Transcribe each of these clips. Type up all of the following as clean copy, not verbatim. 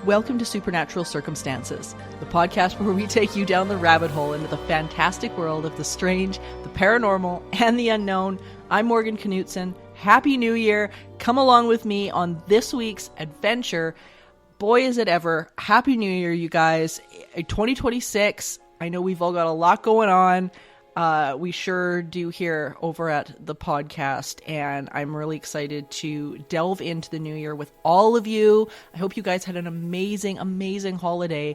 Welcome to Supernatural Circumstances, the podcast where we take you down the rabbit hole into the fantastic world of the strange, the paranormal, and the unknown. I'm Morgan Knudsen. Happy New Year. Come along with me on this week's adventure. Boy, is it ever. Happy New Year, you guys. 2026. I know we've all got a lot going on. We sure do here over at the podcast, and I'm really excited to delve into the new year with all of you. I hope you guys had an amazing, amazing holiday.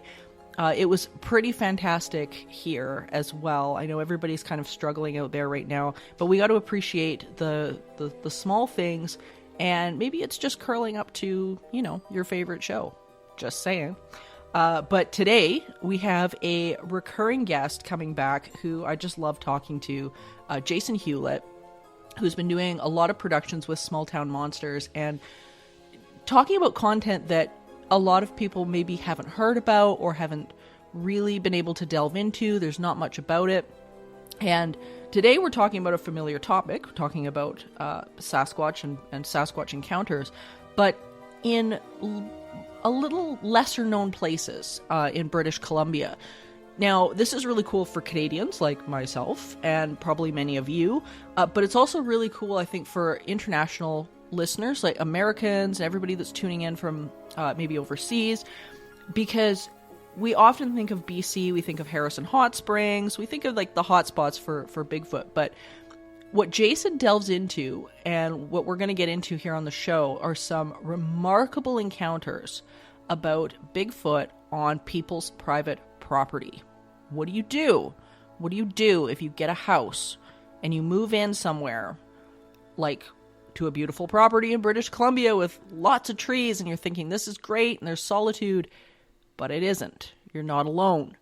It was pretty fantastic here as well. I know everybody's kind of struggling out there right now, but we got to appreciate the small things, and maybe it's just curling up to, you know, your favorite show. Just saying. But today we have a recurring guest coming back who I just love talking to, Jason Hewlett, who's been doing a lot of productions with Small Town Monsters and talking about content that a lot of people maybe haven't heard about or haven't really been able to delve into. There's not much about it. And today we're talking about a familiar topic. We're talking about Sasquatch and Sasquatch encounters, but in a little lesser known places in British Columbia. Now, this is really cool for Canadians like myself and probably many of you, but it's also really cool, I think, for international listeners like Americans and everybody that's tuning in from maybe overseas, because we often think of BC, we think of Harrison Hot Springs, we think of like the hot spots for Bigfoot, but what Jason delves into and what we're going to get into here on the show are some remarkable encounters about Bigfoot on people's private property. What do you do? What do you do if you get a house and you move in somewhere like to a beautiful property in British Columbia with lots of trees and you're thinking this is great and there's solitude, but it isn't. You're not alone.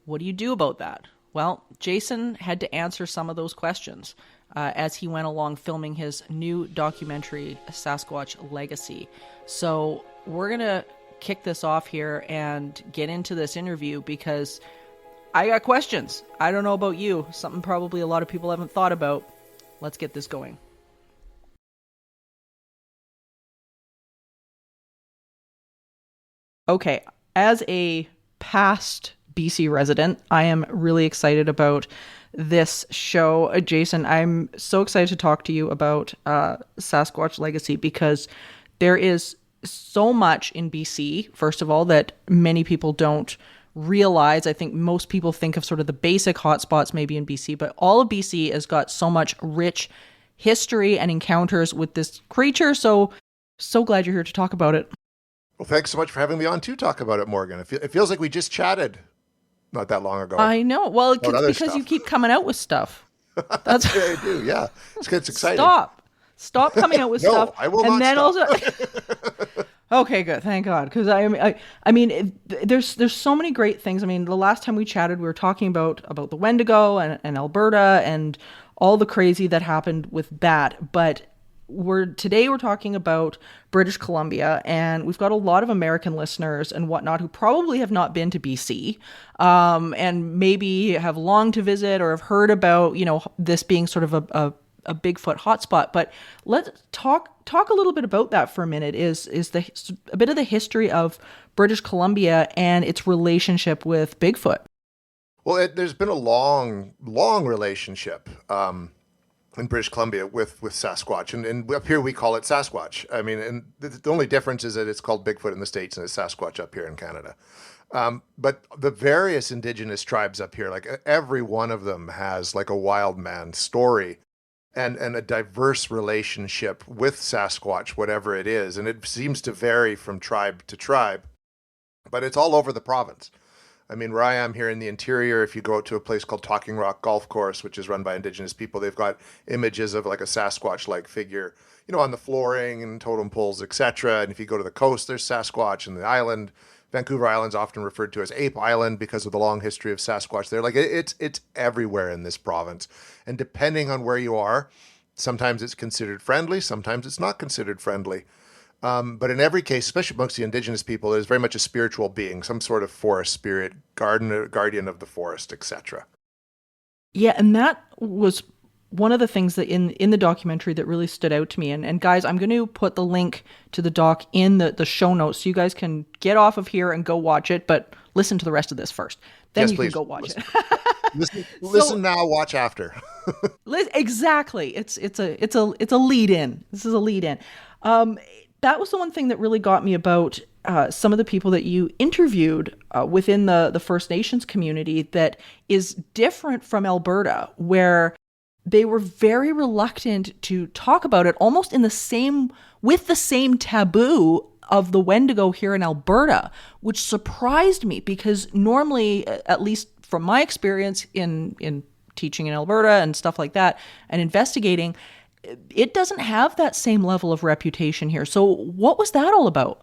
What do you do about that? Well, Jason had to answer some of those questions as he went along filming his new documentary, Sasquatch Legacy. So we're going to kick this off here and get into this interview because I got questions. I don't know about you. Something probably a lot of people haven't thought about. Let's get this going. Okay, as a past BC resident, I am really excited about this show. Jason, I'm so excited to talk to you about Sasquatch Legacy because there is so much in BC, first of all, that many people don't realize. I think most people think of sort of the basic hotspots maybe in BC, but all of BC has got so much rich history and encounters with this creature. So glad you're here to talk about it. Well, thanks so much for having me on to talk about it, Morgan. It feels like we just chatted not that long ago. I know. Well, it's because you keep coming out with stuff. That's what I do, yeah. It's exciting. Stop coming out with no, stuff. I will and not then stop. Also, okay, good. Thank God. Because I mean, there's so many great things. I mean, the last time we chatted, we were talking about the Wendigo and Alberta and all the crazy that happened with that. But today we're talking about British Columbia, and we've got a lot of American listeners and whatnot who probably have not been to BC, and maybe have longed to visit or have heard about, you know, this being sort of a Bigfoot hotspot. But let's talk a little bit about that for a minute. Is a bit of the history of British Columbia and its relationship with Bigfoot. Well, there's been a long relationship in British Columbia with Sasquatch, and up here we call it Sasquatch. I mean, and the only difference is that it's called Bigfoot in the States and it's Sasquatch up here in Canada. But the various indigenous tribes up here, like every one of them has like a wild man story and a diverse relationship with Sasquatch, whatever it is. And it seems to vary from tribe to tribe, but it's all over the province. I mean, where I am here in the interior, if you go to a place called Talking Rock Golf Course, which is run by Indigenous people, they've got images of like a Sasquatch-like figure, you know, on the flooring and totem poles, etc. And if you go to the coast, there's Sasquatch. And the island, Vancouver Island's often referred to as Ape Island because of the long history of Sasquatch there. Like it's everywhere in this province. And depending on where you are, sometimes it's considered friendly, sometimes it's not considered friendly. But in every case, especially amongst the Indigenous people, there's very much a spiritual being, some sort of forest spirit, guardian of the forest, etc. Yeah, and that was one of the things that in the documentary that really stood out to me, and guys, I'm going to put the link to the doc in the show notes so you guys can get off of here and go watch it, but listen to the rest of this first. Then Yes, you can please. go watch Listen, it. listen now, watch after. Exactly. It's a lead in. This is a lead in. That was the one thing that really got me about some of the people that you interviewed within the First Nations community that is different from Alberta, where they were very reluctant to talk about it, almost with the same taboo of the Wendigo here in Alberta, which surprised me because normally, at least from my experience in teaching in Alberta and stuff like that and investigating, it doesn't have that same level of reputation here. So what was that all about?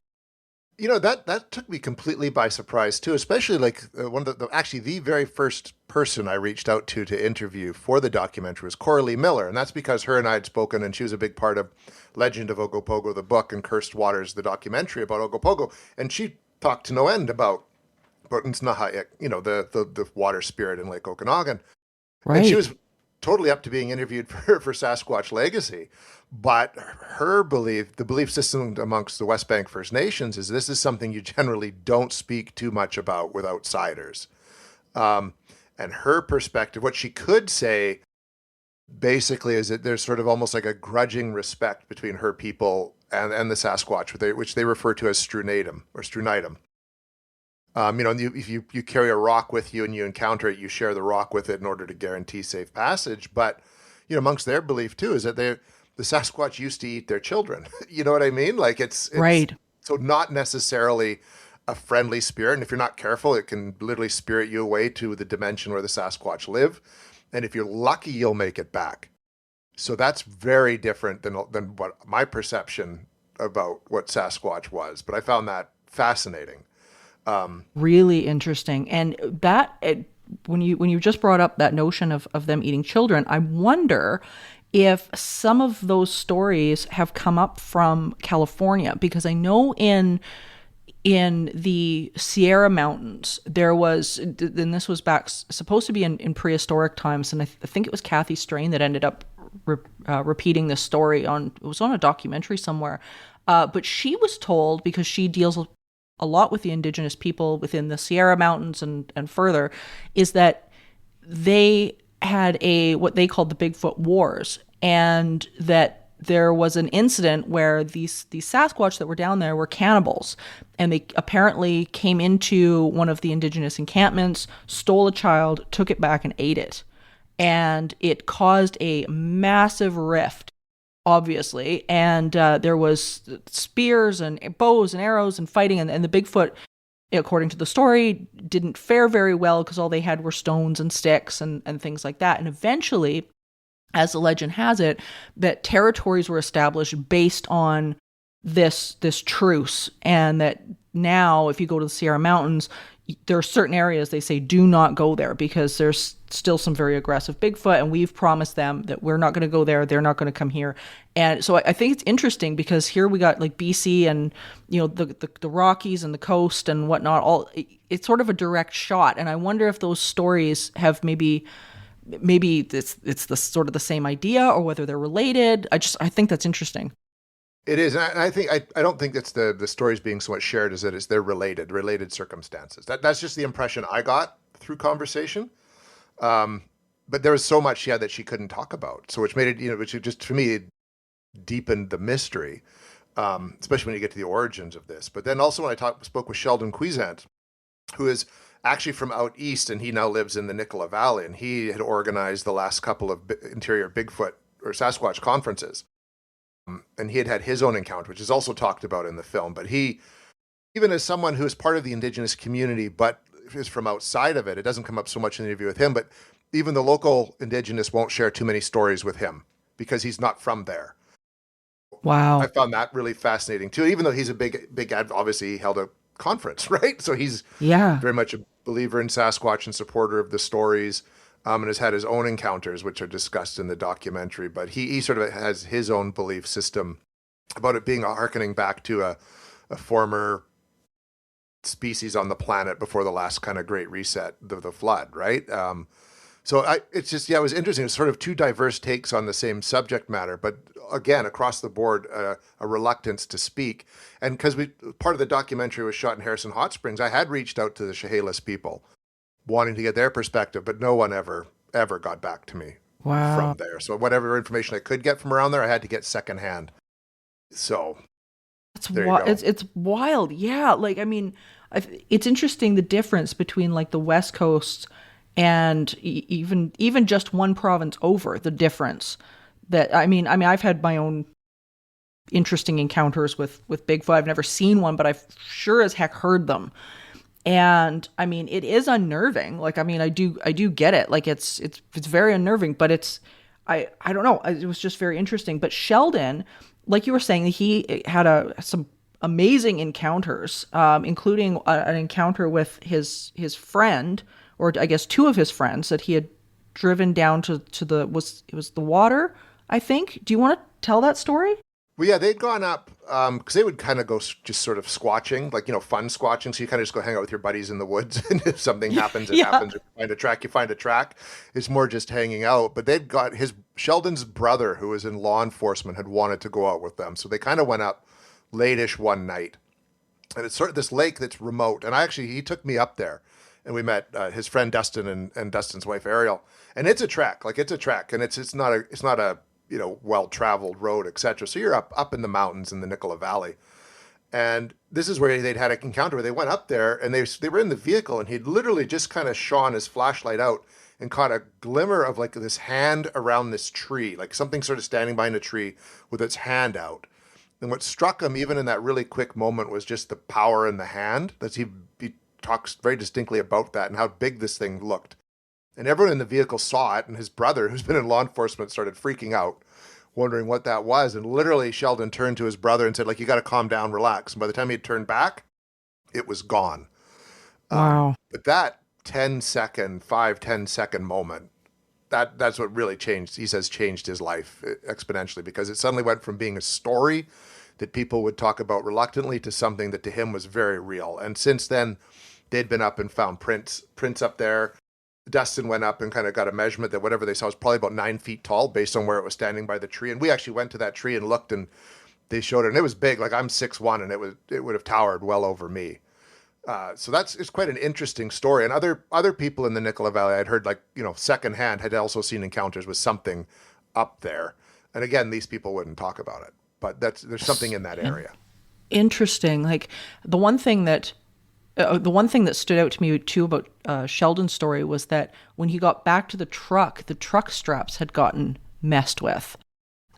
That took me completely by surprise too, especially like one of actually the very first person I reached out to interview for the documentary was Coralie Miller. And that's because her and I had spoken, and she was a big part of Legend of Ogopogo, the book, and Cursed Waters, the documentary about Ogopogo. And she talked to no end about Nsnaha, the water spirit in Lake Okanagan. Right. And she was totally up to being interviewed for Sasquatch Legacy. But her belief, the belief system amongst the West Bank First Nations, is this is something you generally don't speak too much about with outsiders. And her perspective, what she could say basically is that there's sort of almost like a grudging respect between her people and the Sasquatch, which they refer to as strunatum or strunitum. If you carry a rock with you and you encounter it, you share the rock with it in order to guarantee safe passage. But, amongst their belief too, is that the Sasquatch used to eat their children. You know what I mean? Like it's right. So not necessarily a friendly spirit. And if you're not careful, it can literally spirit you away to the dimension where the Sasquatch live. And if you're lucky, you'll make it back. So that's very different than what my perception about what Sasquatch was. But I found that fascinating. Really interesting. And that, when you just brought up that notion of them eating children, I wonder if some of those stories have come up from California, because I know in the Sierra Mountains, there was, and this was back, supposed to be in prehistoric times, and I think it was Kathy Strain that ended up repeating this story it was on a documentary somewhere, but she was told, because she deals a lot with the indigenous people within the Sierra Mountains and further, is that they had what they called the Bigfoot Wars, and that there was an incident where these Sasquatch that were down there were cannibals, and they apparently came into one of the indigenous encampments, stole a child, took it back, and ate it. And it caused a massive rift, obviously, and there was spears and bows and arrows and fighting, and the Bigfoot, according to the story, didn't fare very well because all they had were stones and sticks and things like that. And eventually, as the legend has it, that territories were established based on this truce, and that now if you go to the Sierra Mountains, there are certain areas they say do not go there because there's still some very aggressive Bigfoot, and we've promised them that we're not going to go there, they're not going to come here. And so I think it's interesting because here we got like BC and the Rockies and the coast and whatnot, it's sort of a direct shot. And I wonder if those stories have maybe it's the sort of the same idea, or whether they're related. I think that's interesting. It is, and I don't think that's the stories being so much shared as that they're related circumstances. That's just the impression I got through conversation. But there was so much that she couldn't talk about, so which made it which just for me deepened the mystery, especially when you get to the origins of this. But then also when I spoke with Sheldon Cuisant, who is actually from out east, and he now lives in the Nicola Valley, and he had organized the last couple of interior Bigfoot or Sasquatch conferences. And he had his own encounter, which is also talked about in the film. But he, even as someone who is part of the indigenous community, but is from outside of it, it doesn't come up so much in the interview with him, but even the local indigenous won't share too many stories with him because he's not from there. Wow. I found that really fascinating too, even though he's a big obviously he held a conference, right? So he's very much a believer in Sasquatch and supporter of the stories. And has had his own encounters, which are discussed in the documentary. But he sort of has his own belief system about it being harkening back to a former species on the planet before the last kind of great reset, the flood, right? So it's just, yeah, it was interesting. It's sort of two diverse takes on the same subject matter, but again, across the board, a reluctance to speak. And because part of the documentary was shot in Harrison Hot Springs, I had reached out to the Chehalis people wanting to get their perspective, but no one ever got back to me Wow. from there. So whatever information I could get from around there, I had to get secondhand. So there you go. It's wild. Yeah. Like, I mean, it's interesting the difference between like the West Coast and even just one province over, the difference that, I mean, I've had my own interesting encounters with Bigfoot. I've never seen one, but I've sure as heck heard them. And I mean, it is unnerving. Like, I mean, I do get it. Like, it's very unnerving, but I don't know. It was just very interesting. But Sheldon, like you were saying, he had some amazing encounters, including an encounter with his friend, or I guess two of his friends that he had driven down to it was the water, I think. Do you want to tell that story? Well, yeah, they'd gone up because they would kind of go just sort of squatching, like, fun squatching. So you kind of just go hang out with your buddies in the woods, and if something happens, it happens. If you find a track, you find a track. It's more just hanging out. But they'd got Sheldon's brother, who was in law enforcement, had wanted to go out with them. So they kind of went up late-ish one night. And it's sort of this lake that's remote. And he took me up there, and we met his friend Dustin and Dustin's wife Ariel. And it's a trek, and it's not a well-traveled road, etc. So you're up in the mountains in the Nicola Valley. And this is where they'd had an encounter where they went up there, and they were in the vehicle, and he'd literally just kind of shone his flashlight out and caught a glimmer of like this hand around this tree, like something sort of standing behind a tree with its hand out. And what struck him, even in that really quick moment, was just the power in the hand. He talks very distinctly about that and how big this thing looked. And everyone in the vehicle saw it, and his brother, who's been in law enforcement, started freaking out, wondering what that was. And literally, Sheldon turned to his brother and said, like, you got to calm down, relax. And by the time he had turned back, it was gone. Wow. But that 5-10 second moment, that's what really changed. He says changed his life exponentially, because it suddenly went from being a story that people would talk about reluctantly to something that to him was very real. And since then, they'd been up and found prints up there. Dustin went up and kind of got a measurement that whatever they saw was probably about 9 feet tall based on where it was standing by the tree. And we actually went to that tree and looked, and they showed it, and it was big. Like, I'm 6'1", and it would have towered well over me. So it's quite an interesting story. And other people in the Nicola Valley, I'd heard, like, secondhand, had also seen encounters with something up there. And again, these people wouldn't talk about it, but there's something in that area. Interesting. Like, the one thing that stood out to me too about Sheldon's story was that when he got back to the truck straps had gotten messed with.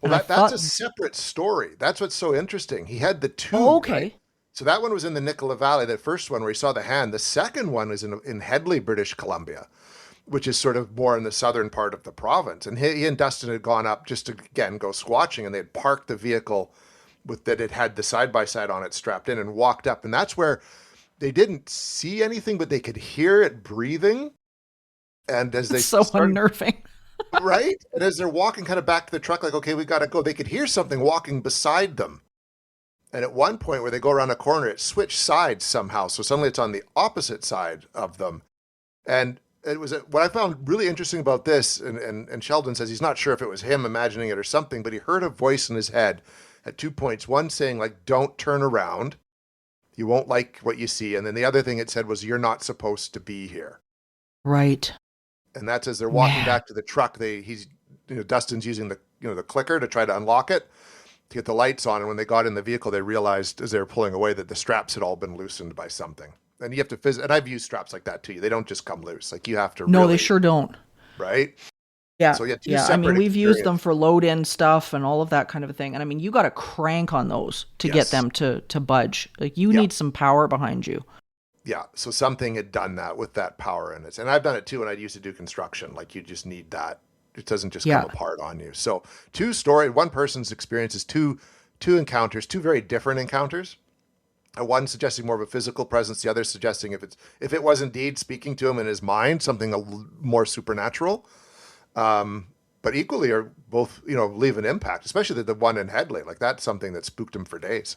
Well, that's a separate story. That's what's so interesting. He had the two. Oh, okay. Right? So that one was in the Nicola Valley, that first one where he saw the hand. The second one was in Headley, British Columbia, which is sort of more in the southern part of the province. And he and Dustin had gone up just to, again, go squatching, and they had parked the vehicle it had the side-by-side on it strapped in, and walked up. And that's where they didn't see anything, but they could hear it breathing. And as they unnerving. Right? And as they're walking kind of back to the truck, like, okay, we got to go, they could hear something walking beside them. And at one point where they go around a corner, it switched sides somehow. So suddenly it's on the opposite side of them. And it was what I found really interesting about this, and Sheldon says he's not sure if it was him imagining it or something, but he heard a voice in his head at 2 points. One saying, like, don't turn around. You won't like what you see. And then the other thing it said was, you're not supposed to be here. Right. And that's as they're walking back to the truck. Dustin's using the clicker to try to unlock it, to get the lights on. And when they got in the vehicle, they realized as they were pulling away that the straps had all been loosened by something. And you have to and I've used straps like that too. They don't just come loose. Like, you have to No, they sure don't. Right? Yeah. So I mean, we've used them for load-in stuff and all of that kind of a thing. And I mean, you got to crank on those to get them to budge. Like, you need some power behind you. Yeah. So something had done that with that power in it. And I've done it too when I used to do construction. Like, you just need that. It doesn't just come apart on you. So one person's experiences, two encounters, two very different encounters. One suggesting more of a physical presence, the other suggesting if it was indeed speaking to him in his mind, something more supernatural. But equally, or both, leave an impact, especially the one in Headley. Like, that's something that spooked him for days.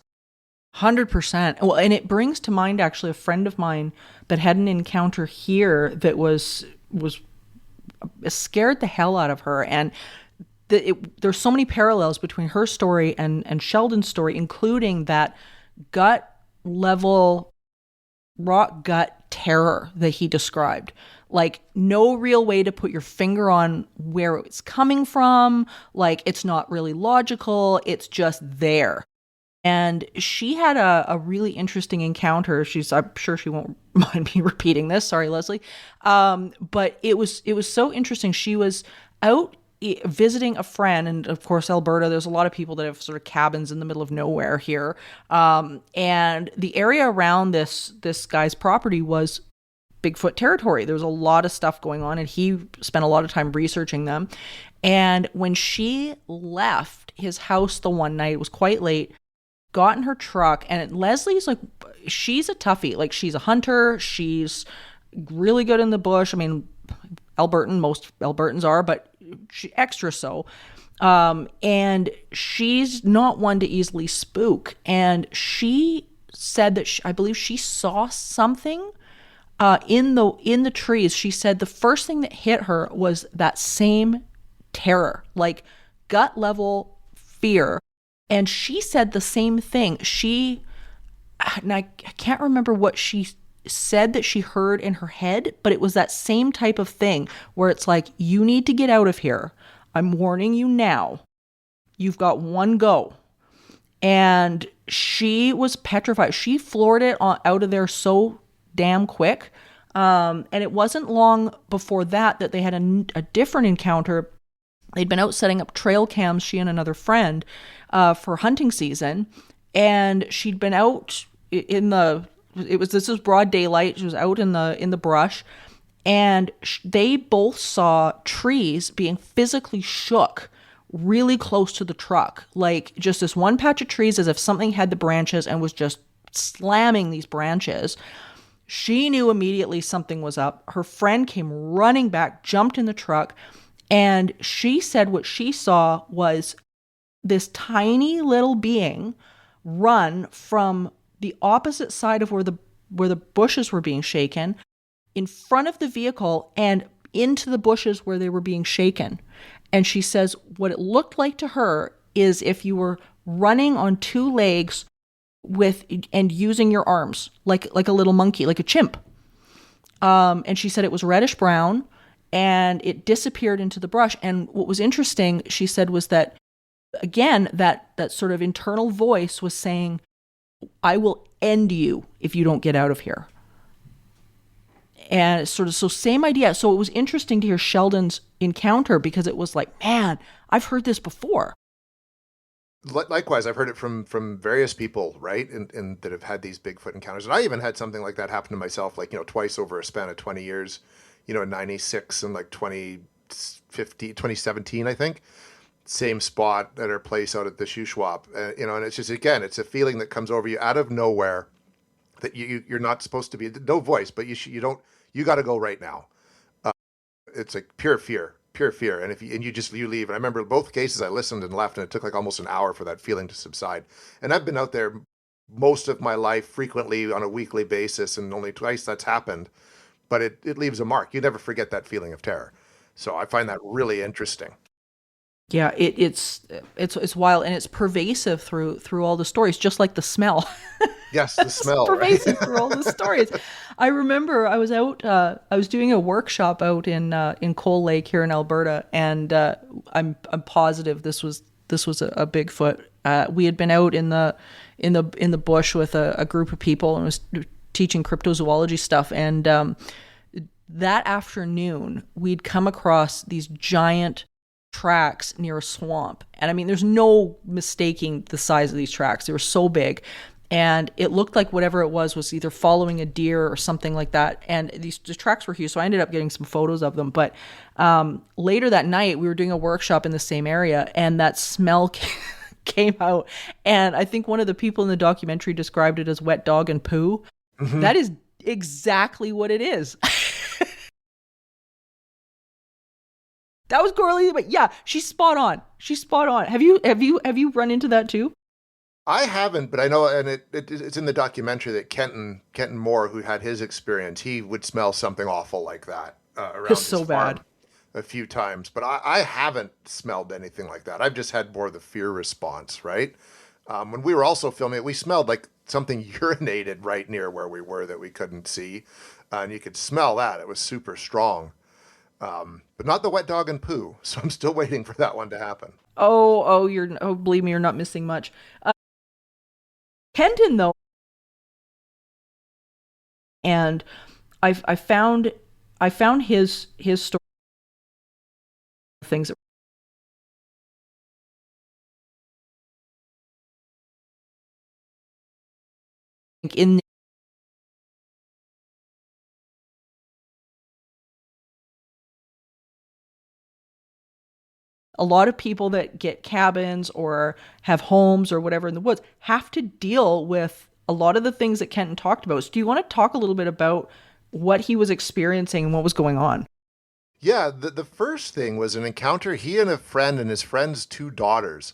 100%. Well, and it brings to mind actually a friend of mine that had an encounter here that was scared the hell out of her. And there's so many parallels between her story and Sheldon's story, including that gut level, rock gut terror that he described. Like, no real way to put your finger on where it's coming from. Like, it's not really logical. It's just there. And she had a really interesting encounter. I'm sure she won't mind me repeating this. Sorry, Leslie. But it was so interesting. She was out visiting a friend, and of course, Alberta, there's a lot of people that have sort of cabins in the middle of nowhere here. And the area around this guy's property was Bigfoot territory. There was a lot of stuff going on, and he spent a lot of time researching them. And when she left his house the one night, it was quite late, got in her truck, and Leslie's like, she's a toughie. Like, she's a hunter. She's really good in the bush. I mean, most Albertans are, but she extra so. And she's not one to easily spook. And she said that I believe she saw something in the trees. She said the first thing that hit her was that same terror, like gut level fear. And she said the same thing. And I can't remember what she said that she heard in her head, but it was that same type of thing where it's like, you need to get out of here. I'm warning you now. You've got one go. And she was petrified. She floored it out of there so damn quick. And it wasn't long before that they had a different encounter. They'd been out setting up trail cams, she and another friend, for hunting season. And she'd been out this was broad daylight. She was out in the brush, and they both saw trees being physically shook really close to the truck. Like, just this one patch of trees, as if something had the branches and was just slamming these branches. She knew immediately something was up. Her friend came running back, jumped in the truck, and she said what she saw was this tiny little being run from the opposite side of where the bushes were being shaken, in front of the vehicle and into the bushes where they were being shaken. And she says what it looked like to her is if you were running on two legs and using your arms like a little monkey, like a chimp. And she said it was reddish brown, and it disappeared into the brush. And what was interesting, she said, was that, again, that sort of internal voice was saying, I will end you if you don't get out of here. And so same idea. So it was interesting to hear Sheldon's encounter, because it was like, man, I've heard this before. Likewise, I've heard it from various people, right? And that have had these Bigfoot encounters. And I even had something like that happen to myself, like, twice over a span of 20 years, in 96 and like 2017, I think. Same spot at our place out at the Shuswap, and it's just, again, it's a feeling that comes over you out of nowhere that you're not supposed to be, no voice, but you got to go right now. It's like pure fear. And you leave. And I remember both cases I listened and left, and it took like almost an hour for that feeling to subside. And I've been out there most of my life, frequently on a weekly basis, and only twice that's happened, but it leaves a mark. You never forget that feeling of terror. So I find that really interesting. Yeah, it's wild, and it's pervasive through all the stories, just like the smell. Yes, the smell. It's pervasive through all the stories. I remember I was out. I was doing a workshop out in Coal Lake here in Alberta, and I'm positive this was a Bigfoot. We had been out in the bush with a group of people and was teaching cryptozoology stuff, and that afternoon we'd come across these giant tracks near a swamp. And I mean, there's no mistaking the size of these tracks. They were so big. And it looked like whatever it was either following a deer or something like that. And the tracks were huge. So I ended up getting some photos of them. But later that night, we were doing a workshop in the same area, and that smell came out. And I think one of the people in the documentary described it as wet dog and poo. Mm-hmm. That is exactly what it is. That was Gorley, but yeah, she's spot on. Have you run into that too? I haven't, but I know, and it's in the documentary that Kenton Moore, who had his experience, he would smell something awful like that around his farm. Bad. a few times, but I haven't smelled anything like that. I've just had more of the fear response, right? When we were also filming it, we smelled like something urinated right near where we were that we couldn't see. And you could smell that. It was super strong. But not the wet dog and poo. So I'm still waiting for that one to happen. Believe me, you're not missing much. Kenton, though, and I found his story, things that in a lot of people that get cabins or have homes or whatever in the woods have to deal with a lot of the things that Kenton talked about. So do you want to talk a little bit about what he was experiencing and what was going on? Yeah, the first thing was an encounter he and a friend and his friend's two daughters,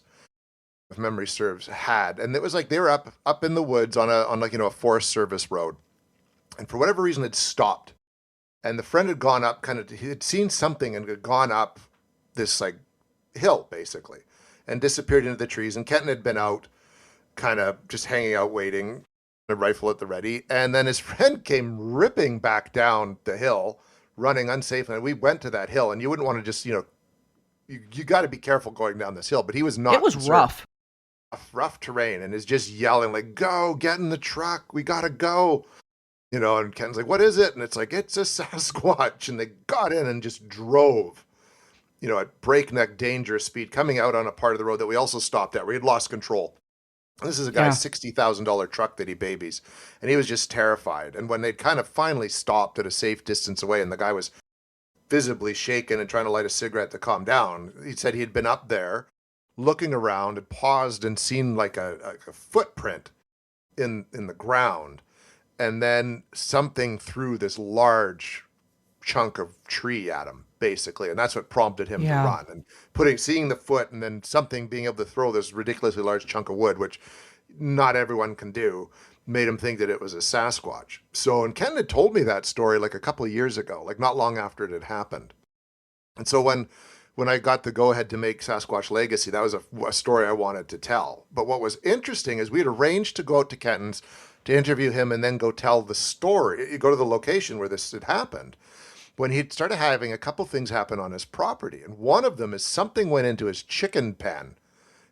if memory serves, had. And it was like they were up in the woods on like, a Forest Service road. And for whatever reason, it stopped. And the friend had gone up, he had seen something and had gone up this like hill, basically, and disappeared into the trees. And Kenton had been out, kind of just hanging out, waiting, a rifle at the ready. And then his friend came ripping back down the hill, running unsafe. And we went to that hill, and you wouldn't want to just, you got to be careful going down this hill. But he was not. It was rough. Rough terrain, and is just yelling like, "Go, get in the truck. We got to go." And Ken's like, "What is it?" And it's like, "It's a Sasquatch." And they got in and just drove, at breakneck dangerous speed, coming out on a part of the road that we also stopped at where he'd lost control. This is a guy's $60,000 truck that he babies, and he was just terrified. And when they'd kind of finally stopped at a safe distance away, and the guy was visibly shaken and trying to light a cigarette to calm down, he said he had been up there looking around and paused and seen like a footprint in the ground. And then something threw this large chunk of tree at him, basically. And that's what prompted him to run. And seeing the foot and then something being able to throw this ridiculously large chunk of wood, which not everyone can do, made him think that it was a Sasquatch. So, and Ken had told me that story like a couple of years ago, like not long after it had happened. And so when I got the go-ahead to make Sasquatch Legacy, that was a story I wanted to tell. But what was interesting is we had arranged to go out to Kenton's to interview him and then go tell the story. You go to the location where this had happened, when he started having a couple things happen on his property. And one of them is something went into his chicken pen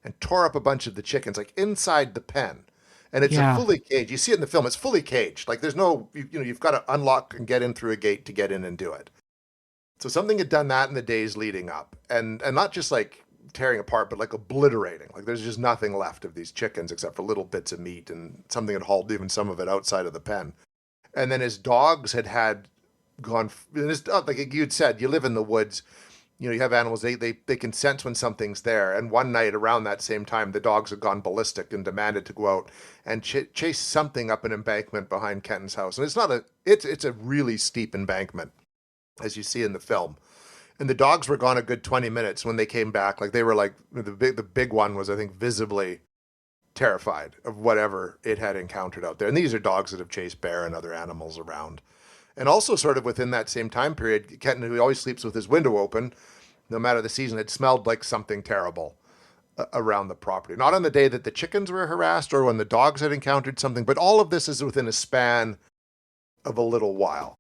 and tore up a bunch of the chickens, like inside the pen. And it's a fully caged. You see it in the film. It's fully caged. Like there's no, you've got to unlock and get in through a gate to get in and do it. So something had done that in the days leading up, and not just like tearing apart, but like obliterating. Like there's just nothing left of these chickens except for little bits of meat, and something had hauled even some of it outside of the pen. And then his dogs had gone, like you'd said, you live in the woods, you have animals, they can sense when something's there. And one night around that same time, the dogs had gone ballistic and demanded to go out and chase something up an embankment behind Kenton's house. And it's a really steep embankment, as you see in the film. And the dogs were gone a good 20 minutes when they came back. Like they were like, the big one was, I think, visibly terrified of whatever it had encountered out there. And these are dogs that have chased bear and other animals around. And also sort of within that same time period, Kenton, who always sleeps with his window open, no matter the season, had smelled like something terrible around the property. Not on the day that the chickens were harassed or when the dogs had encountered something, but all of this is within a span of a little while,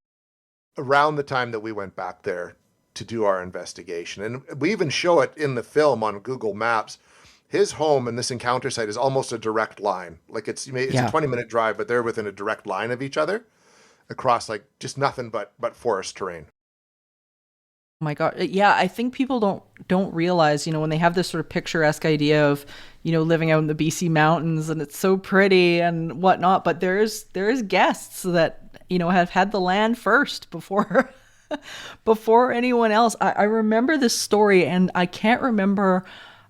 around the time that we went back there to do our investigation. And we even show it in the film on Google Maps. His home and this encounter site is almost a direct line. Like it's a 20-minute drive, but they're within a direct line of each other across like just nothing but forest terrain. Oh my God. Yeah, I think people don't realize, when they have this sort of picturesque idea of, living out in the BC mountains and it's so pretty and whatnot, but there's guests that, have had the land first before anyone else. I remember this story, and I can't remember.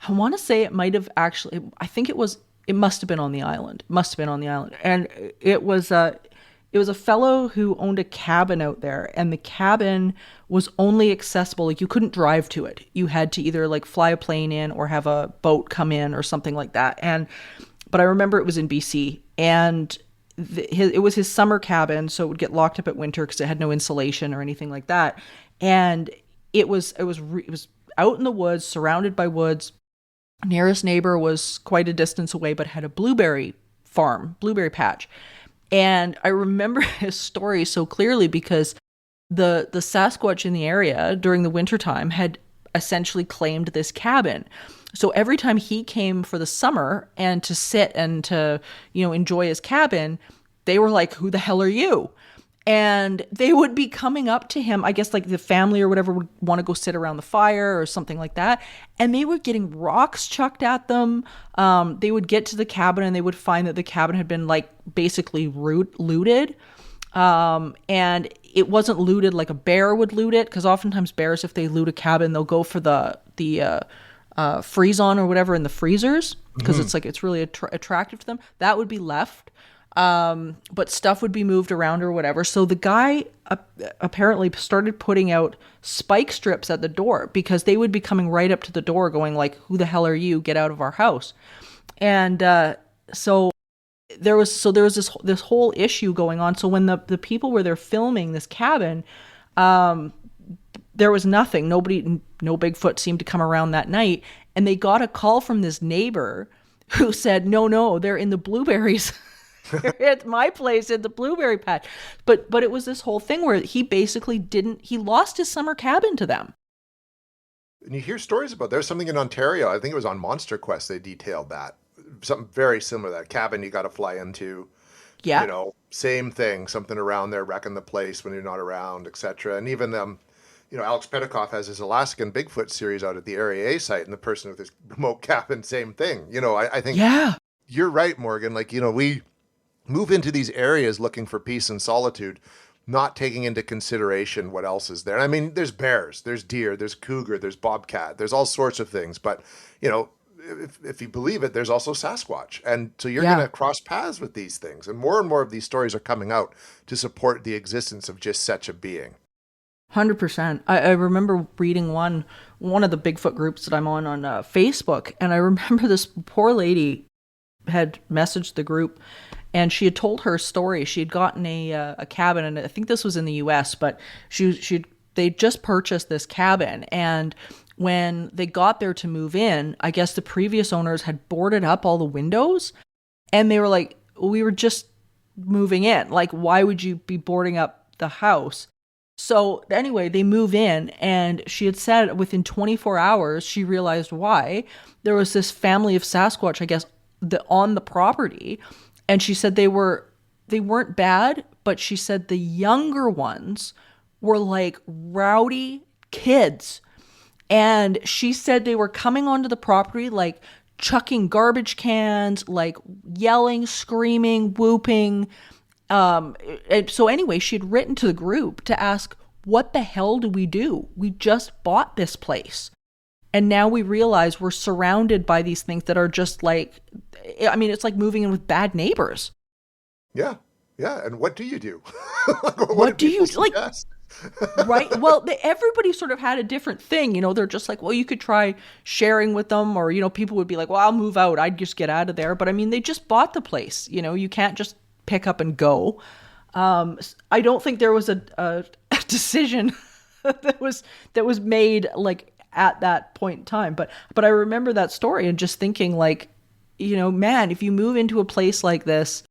I want to say it might have actually, I think it must have been on the island. And it was a fellow who owned a cabin out there, and the cabin was only accessible. Like you couldn't drive to it. You had to either like fly a plane in or have a boat come in or something like that. But I remember it was in BC, and it was his summer cabin, so it would get locked up at winter because it had no insulation or anything like that. And it was out in the woods, surrounded by woods. Nearest neighbor was quite a distance away, but had a blueberry patch. And I remember his story so clearly because the Sasquatch in the area during the wintertime had essentially claimed this cabin. So every time he came for the summer and to sit and to, enjoy his cabin, they were like, who the hell are you? And they would be coming up to him, I guess like the family or whatever would want to go sit around the fire or something like that. And they were getting rocks chucked at them. They would get to the cabin and they would find that the cabin had been like basically looted. And it wasn't looted like a bear would loot it. Because oftentimes bears, if they loot a cabin, they'll go for the freeze on or whatever in the freezers. Because it's really attractive to them. That would be left. But stuff would be moved around or whatever. So the guy apparently started putting out spike strips at the door because they would be coming right up to the door going like, who the hell are you? Get out of our house. And, so there was this whole issue going on. So when the people were there filming this cabin, there was nothing, no Bigfoot seemed to come around that night. And they got a call from this neighbor who said, no, they're in the blueberries. At my place in the blueberry patch. But it was this whole thing where he basically he lost his summer cabin to them. And you hear stories about, there's something in Ontario, I think it was on Monster Quest, they detailed that. Something very similar to that cabin you got to fly into. Yeah. Same thing, something around there wrecking the place when you're not around, etc. And even, Alex Petikoff has his Alaskan Bigfoot series out at the Area A site, and the person with his remote cabin, same thing. I think you're right, Morgan. Like, we move into these areas looking for peace and solitude, not taking into consideration what else is there. And I mean, there's bears, there's deer, there's cougar, there's bobcat, there's all sorts of things. But, if you believe it, there's also Sasquatch. And so you're going to cross paths with these things. And more of these stories are coming out to support the existence of just such a being. 100%. I remember reading one of the Bigfoot groups that I'm on Facebook. And I remember this poor lady had messaged the group. And she had told her story. She had gotten a cabin, and I think this was in the U.S., but they just purchased this cabin. And when they got there to move in, I guess the previous owners had boarded up all the windows. And they were like, we were just moving in. Like, why would you be boarding up the house? So anyway, they move in, and she had said within 24 hours, she realized why. There was this family of Sasquatch, I guess, on the property. And she said they weren't bad, but she said the younger ones were like rowdy kids. And she said they were coming onto the property, like chucking garbage cans, like yelling, screaming, whooping. And so anyway, she'd written to the group to ask, what the hell do we do? We just bought this place. And now we realize we're surrounded by these things that are just like, I mean, it's like moving in with bad neighbors. Yeah. Yeah. And what do you do? what do you like? Right. Well, everybody sort of had a different thing. They're just like, well, you could try sharing with them, or, people would be like, well, I'll move out. I'd just get out of there. But I mean, they just bought the place. You can't just pick up and go. I don't think there was a decision that was made like at that point in time. But I remember that story and just thinking like, man, if you move into a place like this,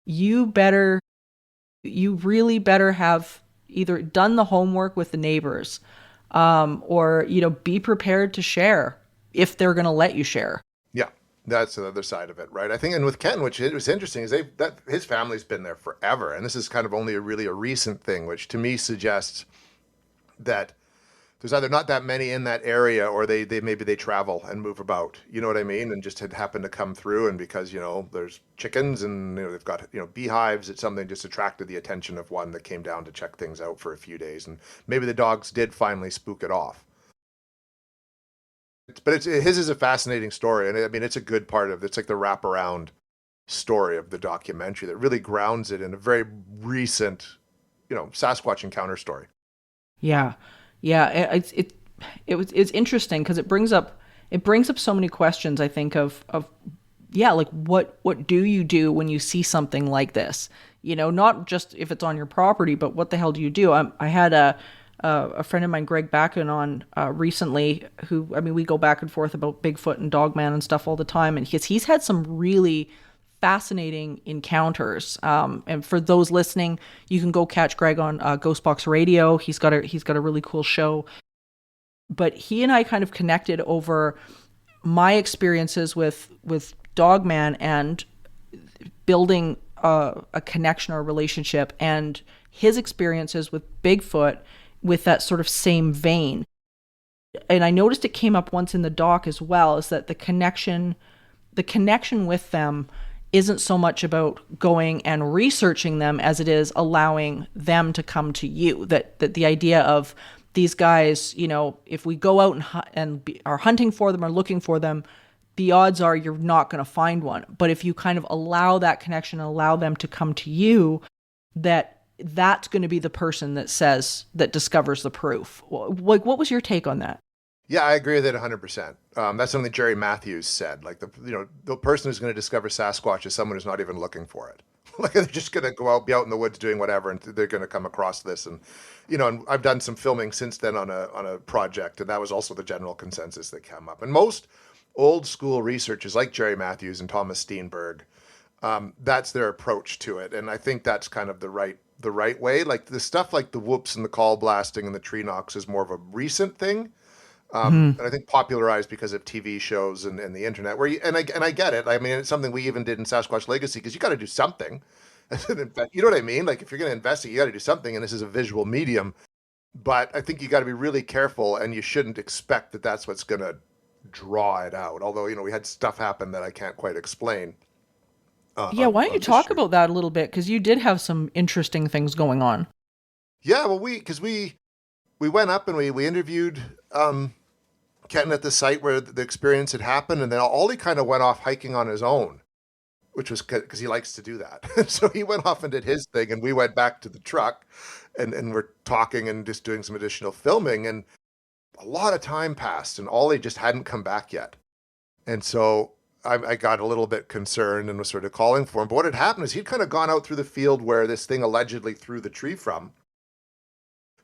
you really better have either done the homework with the neighbors, or, be prepared to share if they're going to let you share. Yeah. That's the other side of it, right? I think, and with Ken, which it was interesting, is that his family's been there forever. And this is kind of only a recent thing, which to me suggests that there's either not that many in that area, or they maybe they travel and move about, you know what I mean? And just had happened to come through, and because, there's chickens and, they've got, beehives, it's something just attracted the attention of one that came down to check things out for a few days. And maybe the dogs did finally spook it off. But his is a fascinating story. And I mean, it's a good part of it. It's like the wraparound story of the documentary that really grounds it in a very recent, Sasquatch encounter story. Yeah. Yeah, it's interesting because it brings up so many questions, I think, of like what do you do when you see something like this? Not just if it's on your property, but what the hell do you do? I had a friend of mine, Greg Backen, on recently, who, I mean, we go back and forth about Bigfoot and Dogman and stuff all the time. And he's had some really fascinating encounters. And for those listening, you can go catch Greg on Ghostbox Radio. He's got a really cool show. But he and I kind of connected over my experiences with Dogman and building a connection or a relationship, and his experiences with Bigfoot with that sort of same vein. And I noticed it came up once in the doc as well, is that the connection with them isn't so much about going and researching them as it is allowing them to come to you. That the idea of these guys, you know, if we go out and are hunting for them or looking for them, the odds are you're not going to find one. But if you kind of allow that connection, allow them to come to you, that's going to be the person that discovers the proof. Like, what was your take on that? Yeah, I agree with it 100%. That's something Jerry Matthews said. Like, the person who's going to discover Sasquatch is someone who's not even looking for it. Like, they're just going to go out, be out in the woods doing whatever, and they're going to come across this. And, and I've done some filming since then on a project, and that was also the general consensus that came up. And most old school researchers like Jerry Matthews and Thomas Steenberg, that's their approach to it. And I think that's kind of the right way. Like, the stuff like the whoops and the call blasting and the tree knocks is more of a recent thing. And I think popularized because of TV shows and the internet, and I get it. I mean, it's something we even did in Sasquatch Legacy, because you got to do something. You know what I mean? Like, if you're going to investigate, you got to do something, and this is a visual medium. But I think you got to be really careful, and you shouldn't expect that that's what's going to draw it out. Although, we had stuff happen that I can't quite explain. Why don't you talk about that a little bit? Because you did have some interesting things going on. Yeah, well, we went up and we interviewed Kenton at the site where the experience had happened, and then Ollie kind of went off hiking on his own, which was because he likes to do that. So he went off and did his thing, and we went back to the truck, and we're talking and just doing some additional filming, and a lot of time passed, and Ollie just hadn't come back yet. And so I got a little bit concerned and was sort of calling for him. But what had happened is he'd kind of gone out through the field where this thing allegedly threw the tree from,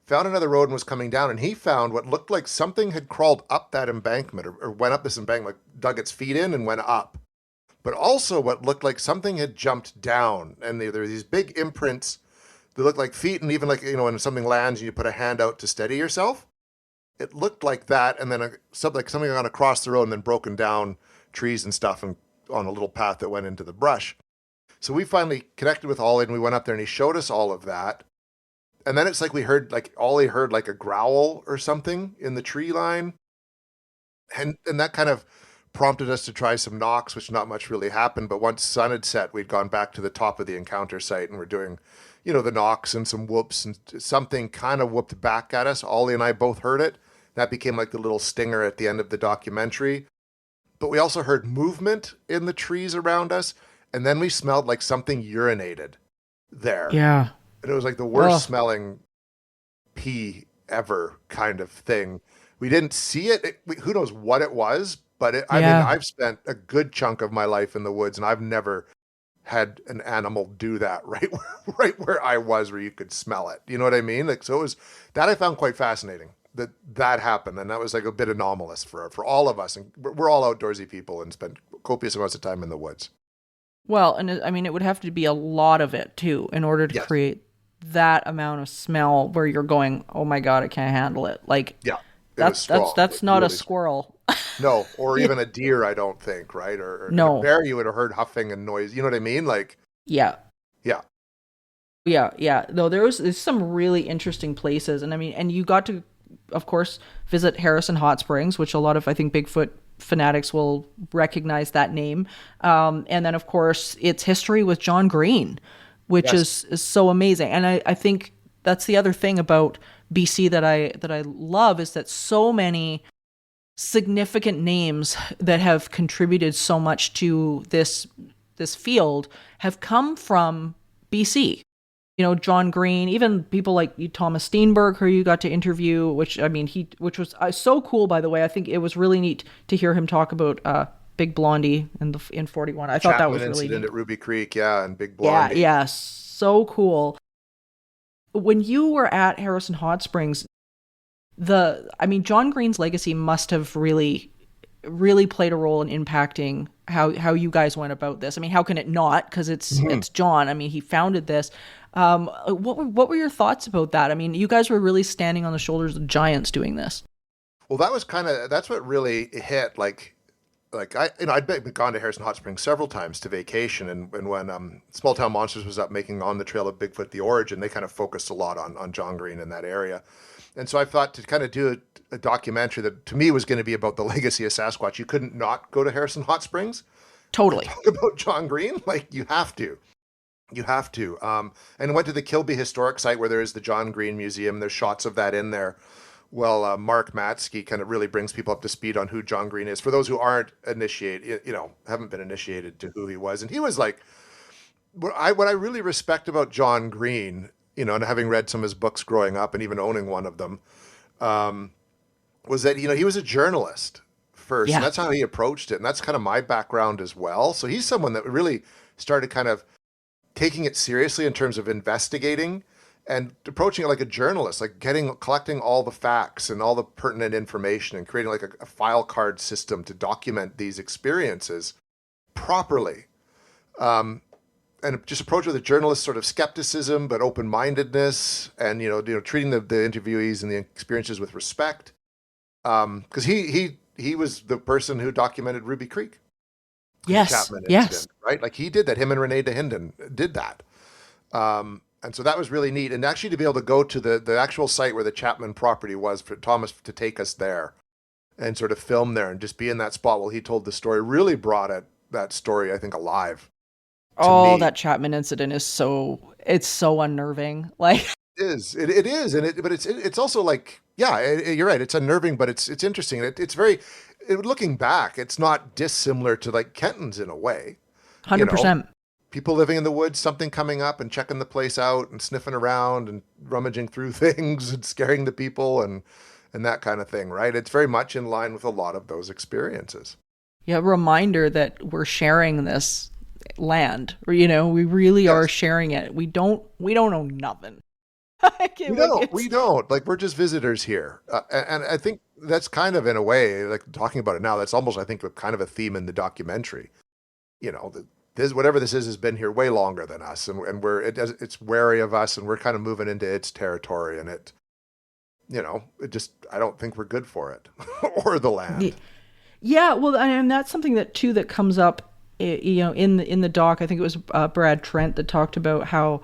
found another road and was coming down, and he found what looked like something had crawled up that embankment or went up this embankment, like dug its feet in and went up. But also what looked like something had jumped down, and there were these big imprints that looked like feet, and even like, when something lands and you put a hand out to steady yourself, it looked like that, and then something gone across the road and then broken down trees and stuff and on a little path that went into the brush. So we finally connected with Ollie, and we went up there, and he showed us all of that. And then it's like Ollie heard like a growl or something in the tree line. And that kind of prompted us to try some knocks, which not much really happened. But once sun had set, we'd gone back to the top of the encounter site, and we're doing, the knocks and some whoops, and something kind of whooped back at us. Ollie and I both heard it. That became like the little stinger at the end of the documentary. But we also heard movement in the trees around us. And then we smelled like something urinated there. Yeah. And it was like the worst smelling pee ever kind of thing. We didn't see it. Who knows what it was, but I mean, I've spent a good chunk of my life in the woods, and I've never had an animal do that right where I was, where you could smell it. You know what I mean? Like, so it was that I found quite fascinating that happened. And that was like a bit anomalous for all of us. And we're all outdoorsy people and spend copious amounts of time in the woods. Well, and I mean, it would have to be a lot of it too, in order to create that amount of smell where you're going, oh my God, I can't handle it. Like, that's not a squirrel. No, or even a deer, I don't think, right? Or no. A bear, you would have heard huffing and noise. You know what I mean? Like, yeah. Yeah. No, there's some really interesting places. And I mean, and you got to, of course, visit Harrison Hot Springs, which a lot of, I think, Bigfoot fanatics will recognize that name. And then, of course, its history with John Green, which is so amazing. And I think that's the other thing about BC that I love, is that so many significant names that have contributed so much to this field have come from BC. John Green, even people like Thomas Steenberg, who you got to interview, which was so cool, by the way. I think it was really neat to hear him talk about Big Blondie in 41. I thought that was really incident neat. At Ruby Creek, and Big Blondie. Yeah, so cool. When you were at Harrison Hot Springs, John Green's legacy must have really played a role in impacting how you guys went about this. I mean, how can it not? Because it's John. I mean, he founded this. What were your thoughts about that? I mean, you guys were really standing on the shoulders of giants doing this. Well, that's what really hit. I'd been gone to Harrison Hot Springs several times to vacation, and when Small Town Monsters was up making On the Trail of Bigfoot: The Origin, they kind of focused a lot on John Green in that area. And so I thought to kind of do a documentary that to me was going to be about the legacy of Sasquatch. You couldn't not go to Harrison Hot Springs. Totally. Talk about John Green. Like, you have to. You have to. And went to the Kilby Historic Site where there is the John Green Museum. There's shots of that in there. Well, Mark Matsky kind of really brings people up to speed on who John Green is. For those who aren't initiated, haven't been initiated to who he was. And he was like, what I really respect about John Green, and having read some of his books growing up and even owning one of them, was that, he was a journalist first. Yeah. And that's how he approached it. And that's kind of my background as well. So he's someone that really started kind of taking it seriously in terms of investigating and approaching it like a journalist, like collecting all the facts and all the pertinent information and creating like a file card system to document these experiences properly. And just approach with a journalist sort of skepticism, but open-mindedness, and treating the interviewees and the experiences with respect. Because he was the person who documented Ruby Creek. Yes. Chapman yes. Incident, right? Like, he did that. Him and Renee DeHinden did that. And so that was really neat. And actually to be able to go to the actual site where the Chapman property was, for Thomas to take us there and sort of film there and just be in that spot while he told the story, really brought that story, I think, alive. Oh, that Chapman incident is so unnerving. Like, it is, but it's also like, yeah, you're right. It's unnerving, but it's interesting. It's very, looking back, it's not dissimilar to like Kenton's in a way. 100%. People living in the woods, something coming up and checking the place out and sniffing around and rummaging through things and scaring the people and that kind of thing, right? It's very much in line with a lot of those experiences. Yeah, reminder that we're sharing this land. We really are sharing it. We don't own nothing. We don't. Like, we're just visitors here. And I think that's kind of, in a way, like talking about it now, that's almost, I think, kind of a theme in the documentary. Whatever this is has been here way longer than us, and it's wary of us, and we're kind of moving into its territory, and I don't think we're good for it or the land. Yeah, well, and that's something that comes up, in the doc. I think it was Brad Trent that talked about how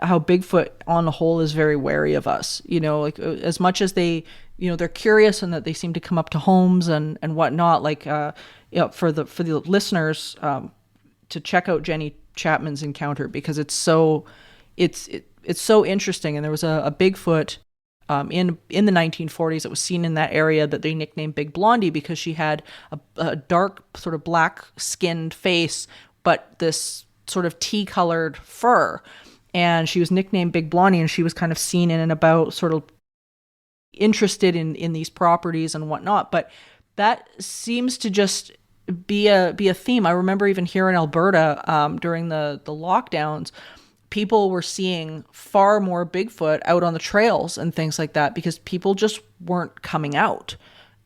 Bigfoot on the whole is very wary of us. Like, as much as they, they're curious and that they seem to come up to homes and whatnot. Like, for the listeners, to check out Jenny Chapman's encounter, because it's so interesting. And there was a Bigfoot in the 1940s that was seen in that area that they nicknamed Big Blondie, because she had a dark sort of black skinned face, but this sort of tea-colored fur. And she was nicknamed Big Blondie, and she was kind of seen in and about, sort of interested in these properties and whatnot. But that seems to just be a theme. I remember even here in Alberta, during the lockdowns, people were seeing far more Bigfoot out on the trails and things like that, because people just weren't coming out.